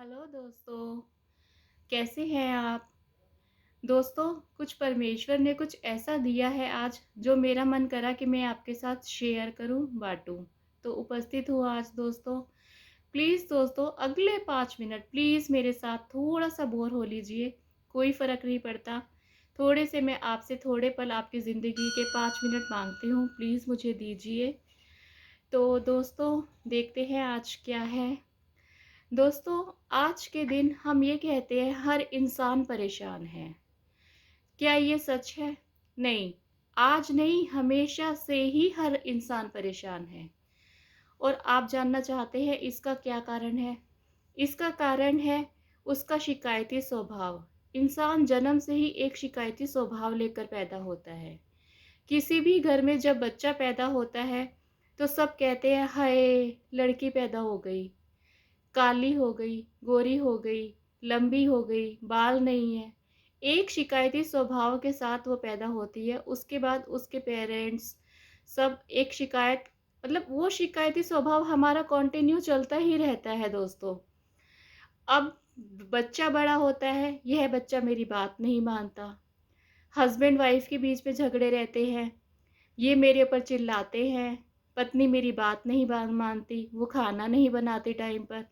Hello दोस्तों, कैसे हैं आप? दोस्तों, कुछ परमेश्वर ने कुछ ऐसा दिया है आज जो मेरा मन करा कि मैं आपके साथ शेयर करूं, बांटूं। तो उपस्थित हूँ आज दोस्तों। प्लीज़ दोस्तों अगले 5 मिनट प्लीज़ मेरे साथ थोड़ा-सा बोर हो लीजिए, कोई फ़र्क नहीं पड़ता। थोड़े से मैं आपसे थोड़े पल आपकी ज़िंदगी के 5 मिनट माँगती हूँ, प्लीज़ मुझे दीजिए। तो दोस्तों देखते हैं आज क्या है। दोस्तों, आज के दिन हम ये कहते हैं हर इंसान परेशान है। क्या ये सच है? नहीं, आज नहीं हमेशा से ही हर इंसान परेशान है। और आप जानना चाहते हैं इसका क्या कारण है? इसका कारण है उसका शिकायती स्वभाव। इंसान जन्म से ही एक शिकायती स्वभाव लेकर पैदा होता है। किसी भी घर में जब बच्चा पैदा होता है, तो सब कहते हैं हाय! लड़की पैदा हो गई। काली हो गई, गोरी हो गई, लंबी हो गई, बाल नहीं है। एक शिकायती स्वभाव के साथ वो पैदा होती है, उसके बाद उसके पेरेंट्स सब एक शिकायत मतलब वो शिकायती स्वभाव हमारा कंटिन्यू चलता ही रहता है दोस्तों। अब बच्चा बड़ा होता है, यह बच्चा मेरी बात नहीं मानता। हस्बैंड वाइफ के बीच में झगड़े रहते हैं, ये मेरे ऊपर चिल्लाते हैं, पत्नी मेरी बात नहीं मानती, वो खाना नहीं बनाती टाइम पर।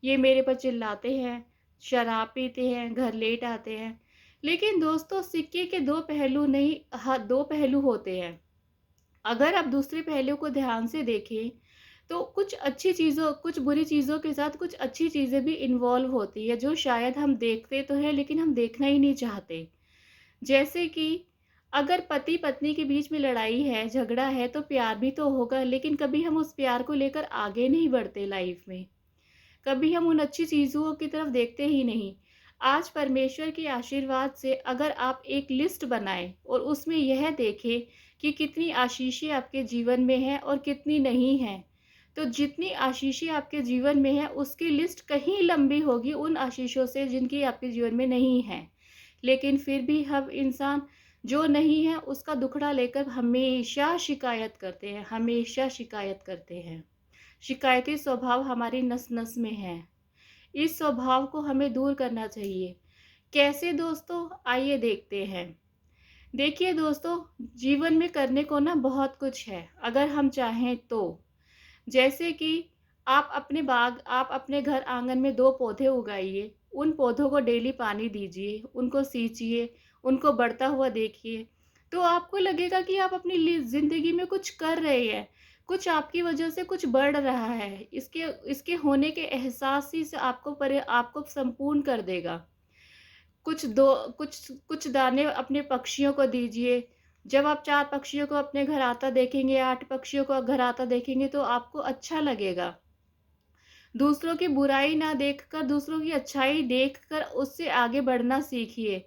ये मेरे पर चिल्लाते हैं, शराब पीते हैं, घर लेट आते हैं। लेकिन दोस्तों सिक्के के 2 पहलू नहीं 2 पहलू होते हैं। अगर आप दूसरे पहलू को ध्यान से देखें, तो कुछ अच्छी चीज़ों कुछ बुरी चीज़ों के साथ कुछ अच्छी चीज़ें भी इन्वॉल्व होती हैं, जो शायद हम देखते तो हैं लेकिन हम देखना ही नहीं चाहते। जैसे कि अगर पति-पत्नी के बीच में लड़ाई है, झगड़ा है, तो प्यार भी तो होगा, लेकिन कभी हम उस प्यार को लेकर आगे नहीं बढ़ते लाइफ़ में। कभी हम उन अच्छी चीज़ों की तरफ देखते ही नहीं। आज परमेश्वर के आशीर्वाद से अगर आप एक लिस्ट बनाएँ और उसमें यह देखें कि कितनी आशीषें आपके जीवन में हैं और कितनी नहीं हैं। तो जितनी आशीषें आपके जीवन में हैं, उसकी लिस्ट कहीं लंबी होगी उन आशीषों से जिनकी आपके जीवन में नहीं हैं। लेकिन फिर भी हम इंसान जो नहीं है उसका दुखड़ा लेकर हमेशा शिकायत करते हैं, हमेशा शिकायत करते हैं। शिकायती स्वभाव हमारी नस-नस में है। इस स्वभाव को हमें दूर करना चाहिए। कैसे दोस्तों? आइए देखते हैं। देखिए दोस्तों, जीवन में करने को ना बहुत कुछ है, अगर हम चाहें तो। जैसे कि आप अपने घर आंगन में 2 पौधे उगाइए, उन पौधों को डेली पानी दीजिए, उनको सींचिए, उनको बढ़ता हुआ देखिए, तो आपको लगेगा कि आप अपनी ज़िंदगी में कुछ कर रहे हैं, कुछ आपकी वजह से कुछ बढ़ रहा है। इसके इसके होने के एहसास ही से आपको संपूर्ण कर देगा। कुछ दाने अपने पक्षियों को दीजिए। जब आप 4 पक्षियों को अपने घर आता देखेंगे, 8 पक्षियों को घर आता देखेंगे तो आपको अच्छा लगेगा। दूसरों की बुराई ना देखकर दूसरों की अच्छाई देखकर उससे आगे बढ़ना सीखिए।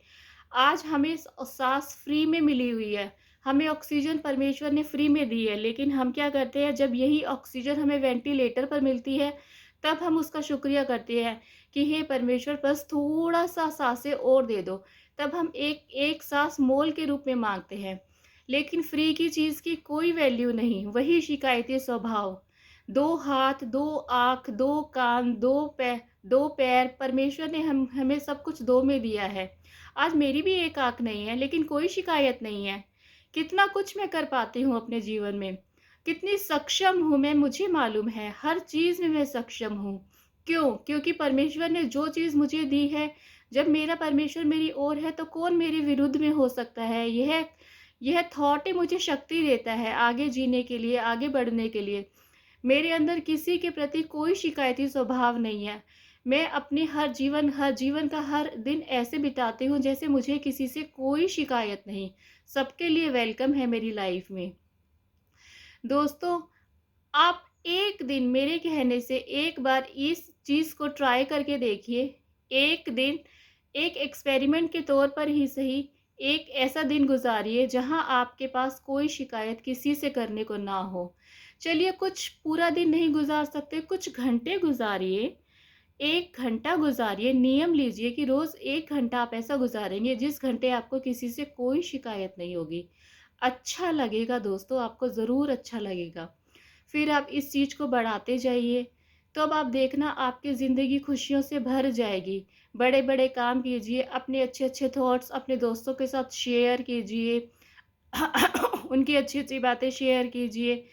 आज हमें साँस फ्री में मिली हुई है। हमें ऑक्सीजन परमेश्वर ने फ्री में दी है, लेकिन हम क्या करते हैं जब यही ऑक्सीजन हमें वेंटिलेटर पर मिलती है, तब हम उसका शुक्रिया करते हैं कि हे परमेश्वर बस थोड़ा-सा साँसें और दे दो। तब हम एक एक साँस मोल के रूप में माँगते हैं। लेकिन फ्री की चीज़ की कोई वैल्यू नहीं, वही शिकायती स्वभाव। 2 हाथ, 2 आँख, 2 कान, 2 पैर परमेश्वर ने हमें सब कुछ 2 में दिया है। आज मेरी भी 1 आँख नहीं है, लेकिन कोई शिकायत नहीं है। कितना कुछ मैं कर पाती हूँ अपने जीवन में। कितनी सक्षम हूँ मैं मुझे मालूम है, हर चीज़ में मैं सक्षम हूँ। क्यों? क्योंकि परमेश्वर ने जो चीज़ मुझे दी है, जब मेरा परमेश्वर मेरी ओर है, तो कौन मेरे विरुद्ध में हो सकता है? यह थॉट ही मुझे शक्ति देता है आगे जीने के लिए, आगे बढ़ने के लिए। मेरे अंदर किसी के प्रति कोई शिकायती स्वभाव नहीं है। मैं अपने हर जीवन का हर दिन ऐसे बिताती हूँ जैसे मुझे किसी से कोई शिकायत नहीं। सबके लिए वेलकम है मेरी लाइफ में। दोस्तों, आप एक दिन मेरे कहने से एक बार इस चीज़ को ट्राई करके देखिए। एक दिन एक एक्सपेरिमेंट के तौर पर ही सही, एक ऐसा दिन गुज़ारिए जहाँ आपके पास कोई शिकायत किसी से करने को ना हो। चलिए कुछ पूरा दिन नहीं गुज़ार सकते, कुछ घंटे गुज़ारिए। 1 घंटा गुज़ारिए, नियम लीजिए कि रोज़ 1 घंटा आप ऐसा गुज़ारेंगे जिस घंटे आपको किसी से कोई शिकायत नहीं होगी। अच्छा लगेगा दोस्तों, आपको ज़रूर अच्छा लगेगा। फिर आप इस चीज़ को बढ़ाते जाइए, तब आप देखना आपकी ज़िंदगी खुशियों से भर जाएगी। बड़े-बड़े काम कीजिए, अपने अच्छे-अच्छे थॉट्स अपने दोस्तों के साथ शेयर कीजिए। उनकी अच्छी-अच्छी बातें शेयर कीजिए।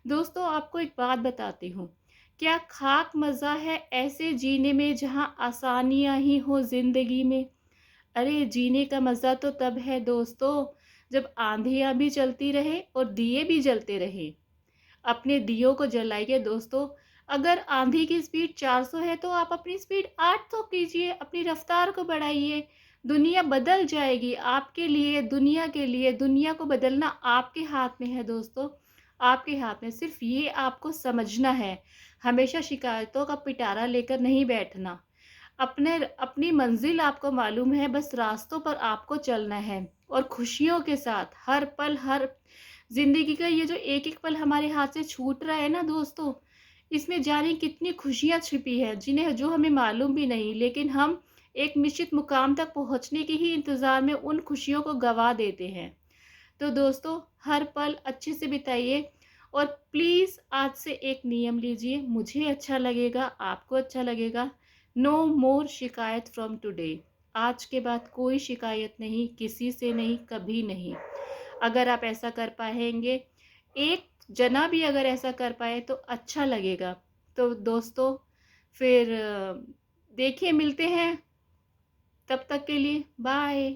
दोस्तों आपको एक बात बताती हूँ, क्या ख़ाक मज़ा है ऐसे जीने में जहाँ आसानियाँ ही हो ज़िंदगी में? अरे! जीने का मज़ा तो तब है दोस्तों, जब आँधियाँ भी चलती रहे और दिए भी जलते रहें। अपने दियों को जलाइए दोस्तों। अगर आंधी की स्पीड 400 है तो आप अपनी स्पीड 800 कीजिए, अपनी रफ्तार को बढ़ाइए। दुनिया बदल जाएगी आपके लिए, दुनिया के लिए। दुनिया को बदलना आपके हाथ में है दोस्तों, आपके हाथ में। सिर्फ़ ये आपको समझना है, हमेशा शिकायतों का पिटारा लेकर नहीं बैठना। अपनी मंज़िल आपको मालूम है, बस रास्तों पर आपको चलना है और खुशियों के साथ हर पल, हर ज़िंदगी का ये जो एक-एक पल हमारे हाथ से छूट रहा है ना दोस्तों, इसमें जाने कितनी खुशियाँ छिपी हैं, जो हमें मालूम भी नहीं, लेकिन हम एक निश्चित मुकाम तक पहुँचने के ही इंतज़ार में उन खुशियों को गँवा देते हैं। तो दोस्तों, हर पल अच्छे से बिताइए और प्लीज़ आज से एक नियम लीजिए, मुझे अच्छा लगेगा, आपको अच्छा लगेगा। नो मोर शिकायत फ्रॉम टुडे। आज के बाद कोई शिकायत नहीं, किसी से नहीं, कभी नहीं। अगर आप ऐसा कर पाएँगे, एक जना भी अगर ऐसा कर पाए तो अच्छा लगेगा। तो दोस्तों फिर देखिए मिलते हैं, तब तक के लिए बाय।